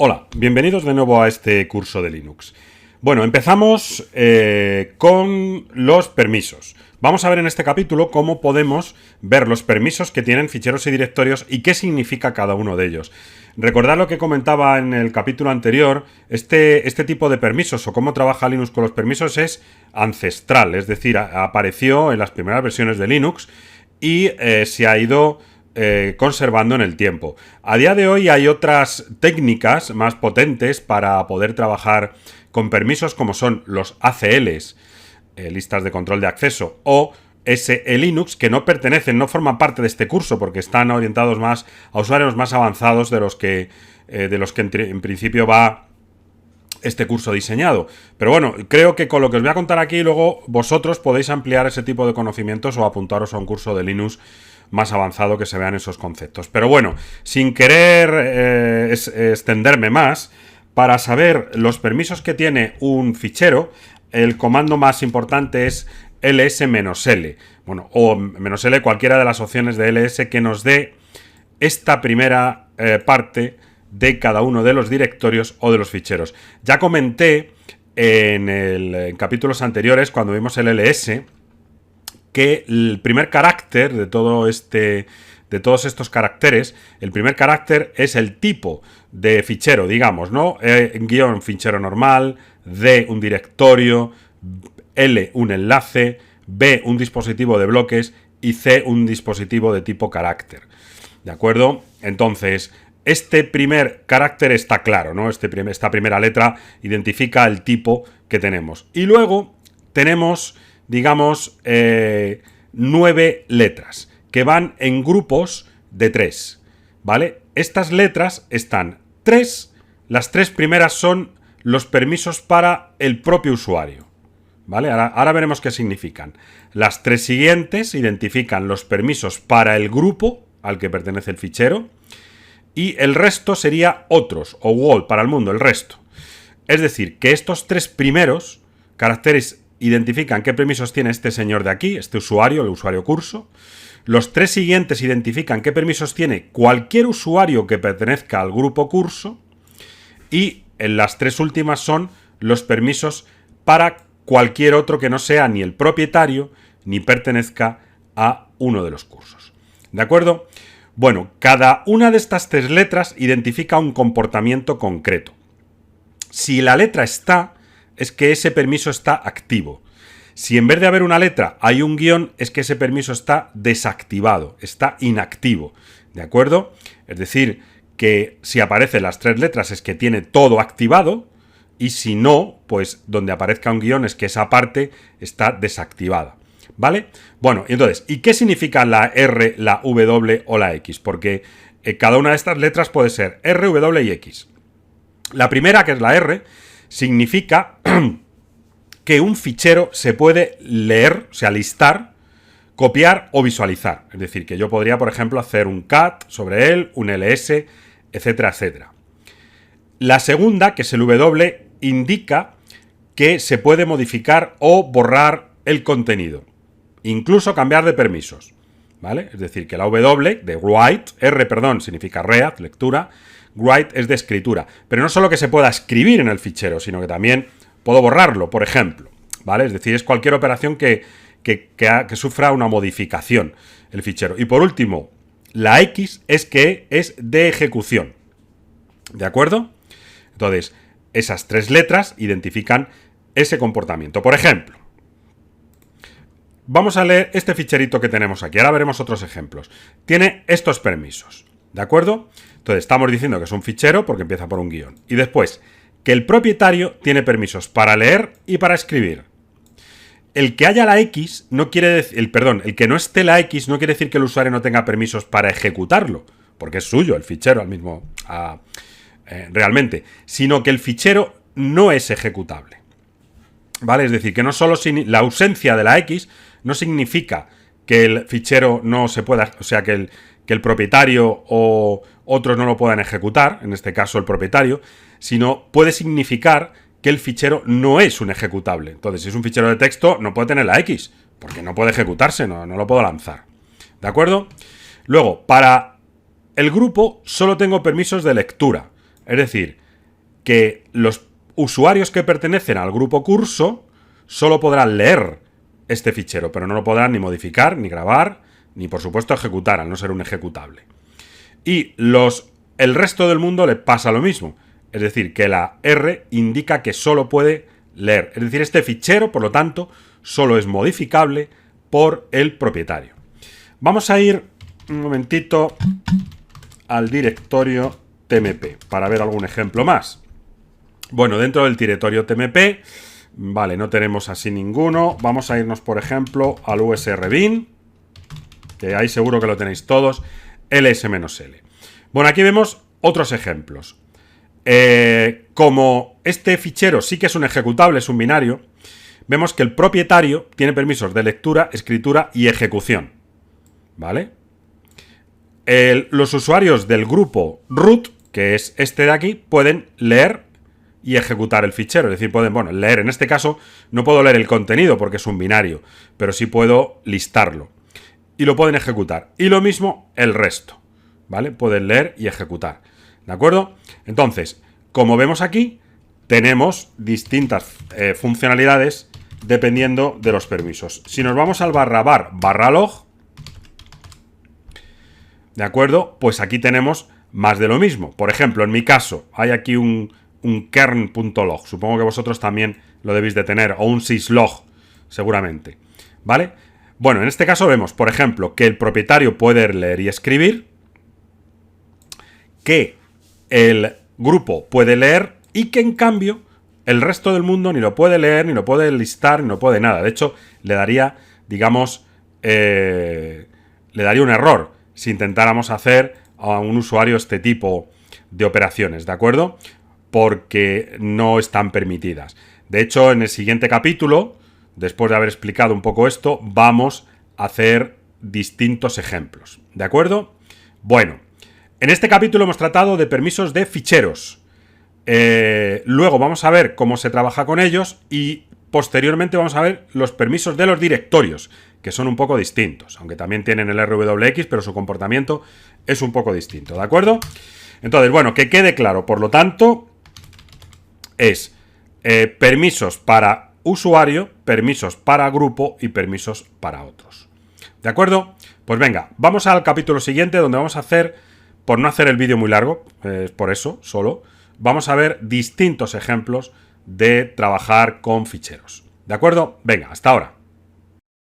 Hola, bienvenidos de nuevo a este curso de Linux. Bueno, empezamos con los permisos. Vamos a ver en este capítulo cómo podemos ver los permisos que tienen ficheros y directorios y qué significa cada uno de ellos. Recordad lo que comentaba en el capítulo anterior, este tipo de permisos o cómo trabaja Linux con los permisos es ancestral, es decir, apareció en las primeras versiones de Linux y se ha ido conservando en el tiempo. A día de hoy hay otras técnicas más potentes para poder trabajar con permisos como son los ACLs, listas de control de acceso, o SE-Linux, que no pertenecen, no forman parte de este curso porque están orientados más a usuarios más avanzados de los que en principio va este curso diseñado. Pero bueno, creo que con lo que os voy a contar aquí luego vosotros podéis ampliar ese tipo de conocimientos o apuntaros a un curso de Linux más avanzado que se vean esos conceptos. Pero bueno, sin querer extenderme más, para saber los permisos que tiene un fichero, el comando más importante es ls-l. Bueno, o -l, cualquiera de las opciones de ls que nos dé esta primera parte de cada uno de los directorios o de los ficheros. Ya comenté en capítulos anteriores, cuando vimos el ls, que el primer carácter de todos estos caracteres, el primer carácter es el tipo de fichero, digamos, ¿no? Guión fichero normal, D un directorio, L un enlace, B un dispositivo de bloques y C un dispositivo de tipo carácter. ¿De acuerdo? Entonces, este primer carácter está claro, ¿no? Esta primera letra identifica el tipo que tenemos. Y luego tenemos, digamos, 9 letras que van en grupos de 3, ¿vale? Estas letras están 3, las 3 primeras son los permisos para el propio usuario, ¿vale? Ahora veremos qué significan. Las 3 siguientes identifican los permisos para el grupo al que pertenece el fichero y el resto sería otros o wall para el mundo, el resto. Es decir, que estos 3 primeros caracteres identifican qué permisos tiene este señor de aquí, este usuario, el usuario curso. Los 3 siguientes identifican qué permisos tiene cualquier usuario que pertenezca al grupo curso. Y en las 3 últimas son los permisos para cualquier otro que no sea ni el propietario ni pertenezca a uno de los cursos. ¿De acuerdo? Bueno, cada una de estas 3 letras identifica un comportamiento concreto. Si la letra está, es que ese permiso está activo. Si en vez de haber una letra hay un guión, es que ese permiso está desactivado, está inactivo. ¿De acuerdo? Es decir, que si aparecen las 3 letras es que tiene todo activado, y si no, pues donde aparezca un guión es que esa parte está desactivada. ¿Vale? Bueno, entonces, ¿y qué significa la R, la W o la X? Porque cada una de estas letras puede ser R, W y X. La primera, que es la R, significa que un fichero se puede leer, o sea, listar, copiar o visualizar. Es decir, que yo podría, por ejemplo, hacer un cat sobre él, un ls, etcétera, etcétera. La segunda, que es el W, indica que se puede modificar o borrar el contenido. Incluso cambiar de permisos. ¿Vale? Es decir, que la W de write, significa read, lectura, write es de escritura. Pero no solo que se pueda escribir en el fichero, sino que también puedo borrarlo, por ejemplo. ¿Vale? Es decir, es cualquier operación que sufra una modificación el fichero. Y por último, la X es que es de ejecución. ¿De acuerdo? Entonces, esas 3 letras identifican ese comportamiento. Por ejemplo, vamos a leer este ficherito que tenemos aquí. Ahora veremos otros ejemplos. Tiene estos permisos. ¿De acuerdo? Entonces, estamos diciendo que es un fichero porque empieza por un guión. Y después, que el propietario tiene permisos para leer y para escribir. El que haya la X no quiere decir... el que no esté la X no quiere decir que el usuario no tenga permisos para ejecutarlo, porque es suyo el fichero realmente, sino que el fichero no es ejecutable. ¿Vale? Es decir, que no solo la ausencia de la X no significa que el fichero no se pueda... O sea, que el propietario o otros no lo puedan ejecutar, en este caso el propietario, sino puede significar que el fichero no es un ejecutable. Entonces, si es un fichero de texto, no puede tener la X, porque no puede ejecutarse, no lo puedo lanzar. ¿De acuerdo? Luego, para el grupo solo tengo permisos de lectura. Es decir, que los usuarios que pertenecen al grupo curso solo podrán leer este fichero, pero no lo podrán ni modificar, ni grabar, ni por supuesto ejecutar, al no ser un ejecutable. Y el resto del mundo le pasa lo mismo. Es decir, que la R indica que solo puede leer. Es decir, este fichero, por lo tanto, solo es modificable por el propietario. Vamos a ir un momentito al directorio TMP para ver algún ejemplo más. Bueno, dentro del directorio TMP, vale, no tenemos así ninguno. Vamos a irnos, por ejemplo, al USRBin, que ahí seguro que lo tenéis todos, ls-l. Bueno, aquí vemos otros ejemplos. Como este fichero sí que es un ejecutable, es un binario, vemos que el propietario tiene permisos de lectura, escritura y ejecución. ¿Vale? Los usuarios del grupo root, que es este de aquí, pueden leer y ejecutar el fichero. Es decir, pueden, bueno, leer. En este caso no puedo leer el contenido porque es un binario, pero sí puedo listarlo. Y lo pueden ejecutar. Y lo mismo el resto. ¿Vale? Pueden leer y ejecutar. ¿De acuerdo? Entonces, como vemos aquí, tenemos distintas funcionalidades dependiendo de los permisos. Si nos vamos al /var/log, ¿de acuerdo? Pues aquí tenemos más de lo mismo. Por ejemplo, en mi caso, hay aquí un kern.log. Supongo que vosotros también lo debéis de tener. O un syslog, seguramente. ¿Vale? Bueno, en este caso vemos, por ejemplo, que el propietario puede leer y escribir, que el grupo puede leer y que, en cambio, el resto del mundo ni lo puede leer, ni lo puede listar, ni lo puede nada. De hecho, le daría, digamos, le daría un error si intentáramos hacer a un usuario este tipo de operaciones, ¿de acuerdo? Porque no están permitidas. De hecho, en el siguiente capítulo, después de haber explicado un poco esto, vamos a hacer distintos ejemplos, ¿de acuerdo? Bueno, en este capítulo hemos tratado de permisos de ficheros. Luego vamos a ver cómo se trabaja con ellos y posteriormente vamos a ver los permisos de los directorios, que son un poco distintos, aunque también tienen el RWX, pero su comportamiento es un poco distinto, ¿de acuerdo? Entonces, bueno, que quede claro, por lo tanto, es permisos para usuario, permisos para grupo y permisos para otros. ¿De acuerdo? Pues venga, vamos al capítulo siguiente, donde vamos a hacer, por no hacer el vídeo muy largo, por eso, solo, vamos a ver distintos ejemplos de trabajar con ficheros. ¿De acuerdo? Venga, hasta ahora.